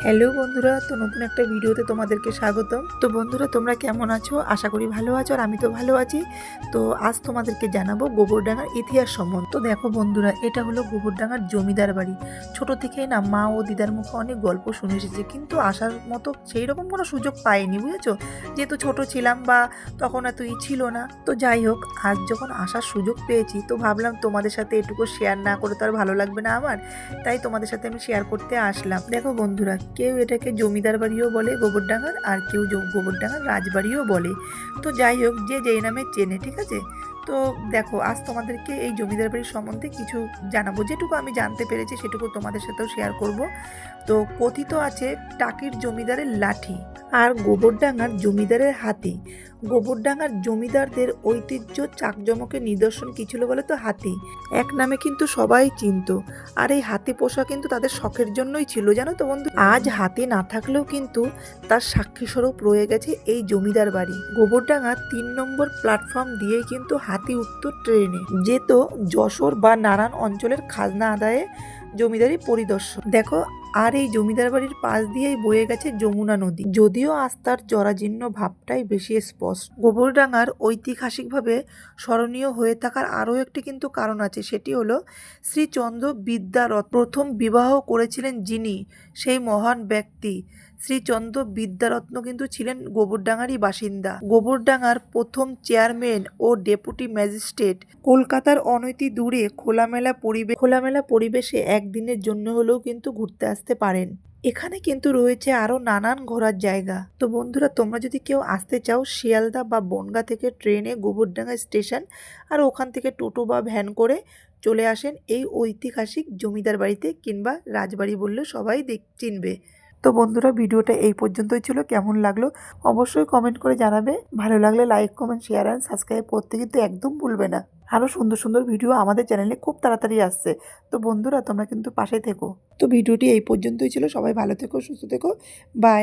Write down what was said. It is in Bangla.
হ্যালো বন্ধুরা, তো নতুন একটা ভিডিওতে তোমাদেরকে স্বাগতম। তো বন্ধুরা, তোমরা কেমন আছো? আশা করি ভালো আছো, আর আমি তো ভালো আছি। তো আজ তোমাদেরকে জানাবো গোবরডাঙ্গার ইতিহাস সম্বন্ধে। তো দেখো বন্ধুরা, এটা হলো গোবরডাঙ্গার জমিদার বাড়ি। ছোট থেকেই না মা ও দিদার মুখে অনেক গল্প শুনে এসেছি, কিন্তু আসার মতো সেই রকম কোনো সুযোগ পাইনি, বুঝেছো? যেহেতু ছোট ছিলাম বা তখন এত ছিল না। তো যাই হোক, আজ যখন আসার সুযোগ পেয়েছি তো ভাবলাম তোমাদের সাথে এটুকু শেয়ার না করে তো আর ভালো লাগবে না আমার। তাই তোমাদের সাথে আমি শেয়ার করতে আসলাম। দেখো বন্ধুরা, কেউ এটাকে জমিদার বাড়িও বলে গোবরডাঙ্গার, আর কেউ গোবরডাঙ্গার রাজবাড়িও বলে। তো যাই হোক, যে যেই নামে চেনে, ঠিক আছে? তো দেখো, আজ তোমাদেরকে এই জমিদার বাড়ির সম্বন্ধে কিছু জানাবো, যেটুকু আমি জানতে পেরেছি সেটুকু তোমাদের সাথেও শেয়ার করব। তো কথিত আছে টাকির জমিদারের লাঠি আর গোবরডাঙ্গার জমিদারের হাতি। গোবরডাঙ্গার জমিদারদের ঐতিহ্য চাকজমকের নিদর্শন কি ছিল বলে তো? হাতি। এক নামে কিন্তু সবাই চিনতো। আর এই হাতি পোষা কিন্তু তাদের শখের জন্যই ছিল, জানো তো বন্ধু? আজ হাতি না থাকলেও কিন্তু তার সাক্ষী স্বরূপ রয়ে গেছে এই জমিদার বাড়ি। গোবরডাঙ্গা 3 নম্বর প্ল্যাটফর্ম দিয়ে কিন্তু হাতি উঠত ট্রেনে, যেত যশোর বা নারায়ণ অঞ্চলের খাজনা আদায়ে জমিদারি পরিদর্শন। দেখো, আর এই জমিদার বাড়ির পাশ দিয়েই বয়ে গেছে যমুনা নদী, যদিও আজ তার জরাজীর্ণ ভাবটাই বেশি স্পষ্ট। গোবরডাঙ্গার ঐতিহাসিকভাবে স্মরণীয় হয়ে থাকার আরও একটি কিন্তু কারণ আছে, সেটি হলো শ্রীচন্দ্র বিদ্যারত্ন প্রথম বিবাহ করেছিলেন যিনি, সেই মহান ব্যক্তি শ্রীচন্দ্র বিদ্যারত্ন কিন্তু ছিলেন গোবরডাঙ্গারই বাসিন্দা। গোবরডাঙ্গার প্রথম চেয়ারম্যান ও ডেপুটি ম্যাজিস্ট্রেট। কলকাতার অনতি দূরে খোলামেলা পরিবেশে একদিনের জন্য হলেও কিন্তু ঘুরতে আসতে পারেন। এখানে কিন্তু রয়েছে আরো নানান ঘোরার জায়গা। তো বন্ধুরা, তোমরা যদি কেউ আসতে চাও, শিয়ালদা বা বনগাঁ থেকে ট্রেনে গোবরডাঙ্গা স্টেশন, আর ওখান থেকে টোটো বা ভ্যান করে চলে আসেন এই ঐতিহাসিক জমিদার বাড়িতে, কিংবা রাজবাড়ি বললে সবাই চিনবে। তো বন্ধুরা, ভিডিওটা এই পর্যন্তই ছিল। কেমন লাগলো অবশ্যই কমেন্ট করে জানাবে। ভালো লাগলে like, comment, share and subscribe করতে কিন্তু একদম ভুলবে না। আরও সুন্দর সুন্দর ভিডিও আমাদের চ্যানেলে খুব তাড়াতাড়ি আসছে। তো বন্ধুরা, তোমরা কিন্তু পাশে থেকো। তো ভিডিওটি এই পর্যন্তই ছিল। সবাই ভালো থেকো, সুস্থ থেকো। বাই।